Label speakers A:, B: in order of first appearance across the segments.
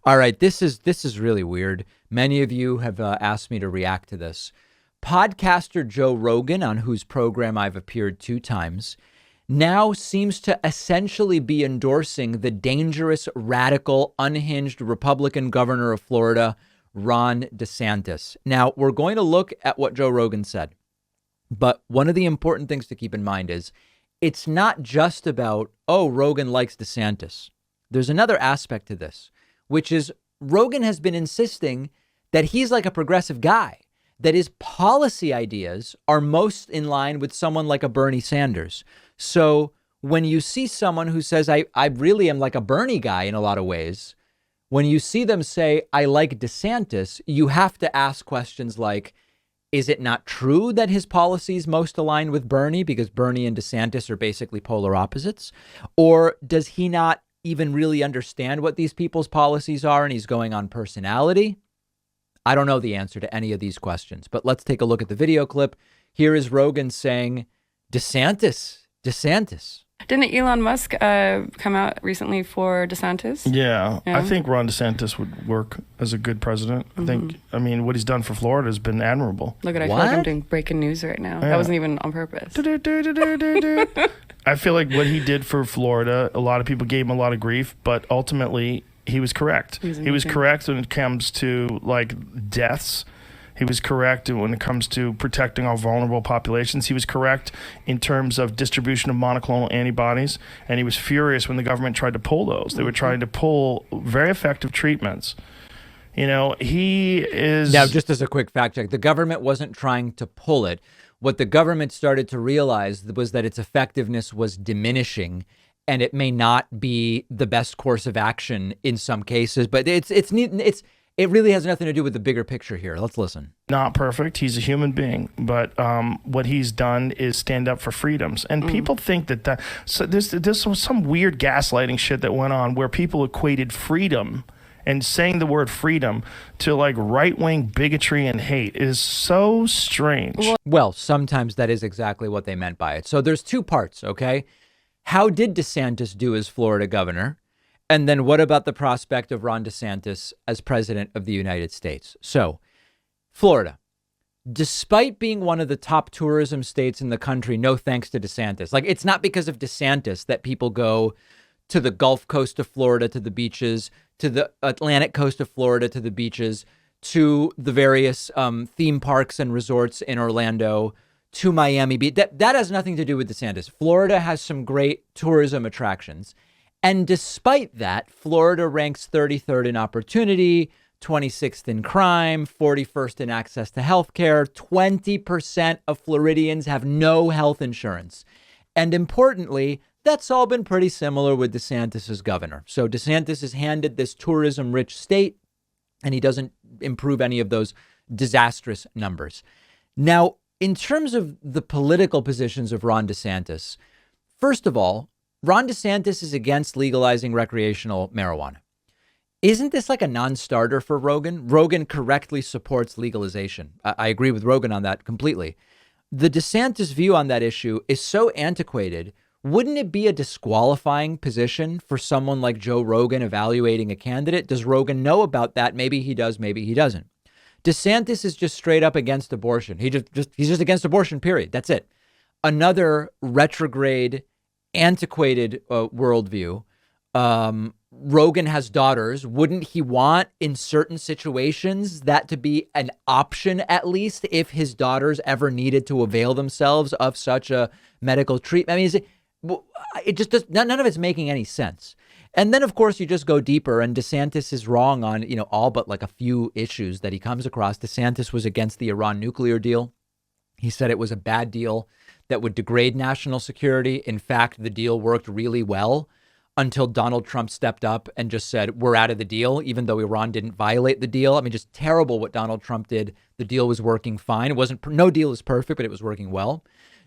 A: All right, this is really weird. Many of you have asked me to react to this. Podcaster Joe Rogan, on whose program I've appeared 2 times, now seems to essentially be endorsing the dangerous, radical, unhinged Republican governor of Florida, Ron DeSantis. Now, we're going to look at what Joe Rogan said, but one of the important things to keep in mind is it's not just about, oh, Rogan likes DeSantis. There's another aspect to this, which is Rogan has been insisting that he's like a progressive guy, that his policy ideas are most in line with someone like a Bernie Sanders. So when you see someone who says, I really am like a Bernie guy in a lot of ways, when you see them say, I like DeSantis, you have to ask questions like, is it not true that his policies most align with Bernie because Bernie and DeSantis are basically polar opposites? Or does he not even really understand what these people's policies are and he's going on personality? I don't know the answer to any of these questions, but let's take a look at the video clip. Here is Rogan saying, DeSantis.
B: Didn't Elon Musk come out recently for DeSantis?
C: Yeah, I think Ron DeSantis would work as a good president. I mean, what he's done for Florida has been admirable.
B: Look at, I feel like I'm doing breaking news right now.
C: Yeah.
B: That wasn't even on purpose.
C: I feel like what he did for Florida, a lot of people gave him a lot of grief, but ultimately he was correct. He was correct when it comes to like deaths. He was correct when it comes to protecting our vulnerable populations. He was correct in terms of distribution of monoclonal antibodies. And he was furious when the government tried to pull those. They were trying to pull very effective treatments. You know, he is...
A: Now, just as a quick fact check, the government wasn't trying to pull it. What the government started to realize was that its effectiveness was diminishing, and it may not be the best course of action in some cases. But it really has nothing to do with the bigger picture here. Let's listen.
C: Not perfect. He's a human being. But what he's done is stand up for freedoms. And people think that so there's some weird gaslighting shit that went on where people equated freedom and saying the word freedom to like right-wing bigotry and hate is so strange.
A: Well, sometimes that is exactly what they meant by it. So there's 2 parts, okay? How did DeSantis do as Florida governor? And then what about the prospect of Ron DeSantis as president of the United States? So, Florida, despite being one of the top tourism states in the country, no thanks to DeSantis. Like, it's not because of DeSantis that people go to the Gulf Coast of Florida, to the beaches, to the Atlantic coast of Florida, to the beaches, to the various theme parks and resorts in Orlando, to Miami Beach. That has nothing to do with DeSantis. Florida has some great tourism attractions. And despite that, Florida ranks 33rd in opportunity, 26th in crime, 41st in access to health care. 20% of Floridians have no health insurance. And importantly, that's all been pretty similar with DeSantis as governor. So DeSantis is handed this tourism-rich state, and he doesn't improve any of those disastrous numbers. Now, in terms of the political positions of Ron DeSantis, first of all, Ron DeSantis is against legalizing recreational marijuana. Isn't this like a non-starter for Rogan? Rogan correctly supports legalization. I agree with Rogan on that completely. The DeSantis view on that issue is so antiquated. Wouldn't it be a disqualifying position for someone like Joe Rogan evaluating a candidate? Does Rogan know about that? Maybe he does, maybe he doesn't. DeSantis is just straight up against abortion. He's just against abortion, period. That's it. Another retrograde, antiquated worldview. Rogan has daughters. Wouldn't he want in certain situations that to be an option, at least if his daughters ever needed to avail themselves of such a medical treatment? I mean, it just does, none of it's making any sense. And then, of course, you just go deeper, and DeSantis is wrong on, all but like a few issues that he comes across. DeSantis was against the Iran nuclear deal. He said it was a bad deal that would degrade national security. In fact, the deal worked really well until Donald Trump stepped up and just said, we're out of the deal, even though Iran didn't violate the deal. I mean, just terrible what Donald Trump did. The deal was working fine. No deal is perfect, but it was working well.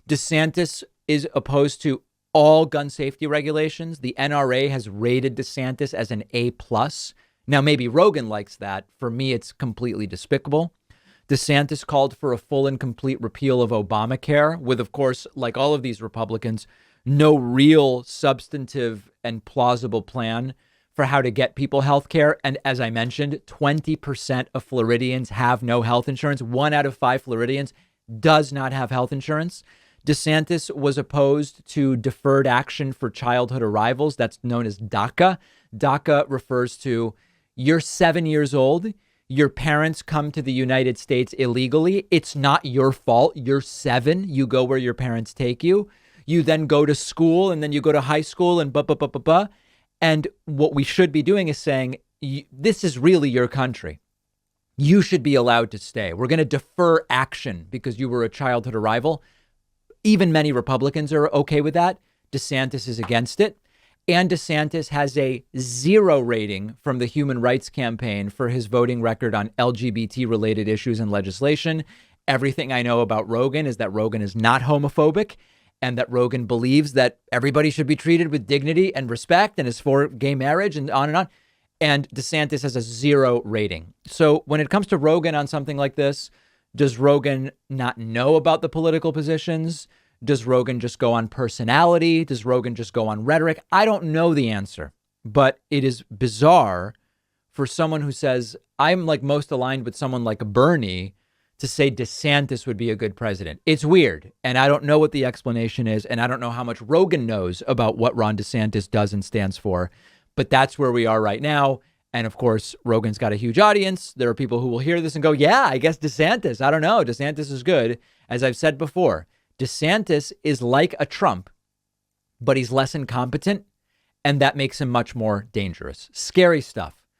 A: DeSantis is opposed to all gun safety regulations. The NRA has rated DeSantis as an A+. Now, maybe Rogan likes that. For me, it's completely despicable. DeSantis called for a full and complete repeal of Obamacare with, of course, like all of these Republicans, no real substantive and plausible plan for how to get people health care. And as I mentioned, 20% of Floridians have no health insurance. 1 out of 5 Floridians does not have health insurance. DeSantis was opposed to deferred action for childhood arrivals. That's known as DACA. DACA refers to you're 7 years old. Your parents come to the United States illegally. It's not your fault. You're 7. You go where your parents take you. You then go to school, and then you go to high school, and blah, blah, blah, blah, blah. And what we should be doing is saying, this is really your country. You should be allowed to stay. We're going to defer action because you were a childhood arrival. Even many Republicans are okay with that. DeSantis is against it. And DeSantis has a 0 rating from the Human Rights Campaign for his voting record on LGBT-related issues and legislation. Everything I know about Rogan is that Rogan is not homophobic, and that Rogan believes that everybody should be treated with dignity and respect and is for gay marriage and on and on. And DeSantis has a 0 rating. So when it comes to Rogan on something like this, does Rogan not know about the political positions? Does Rogan just go on personality? Does Rogan just go on rhetoric? I don't know the answer, but it is bizarre for someone who says, I'm like most aligned with someone like Bernie, to say DeSantis would be a good president. It's weird. And I don't know what the explanation is. And I don't know how much Rogan knows about what Ron DeSantis does and stands for. But that's where we are right now. And of course, Rogan's got a huge audience. There are people who will hear this and go, yeah, I guess DeSantis. I don't know. DeSantis is good. As I've said before, DeSantis is like a Trump, but he's less incompetent. And that makes him much more dangerous. Scary stuff.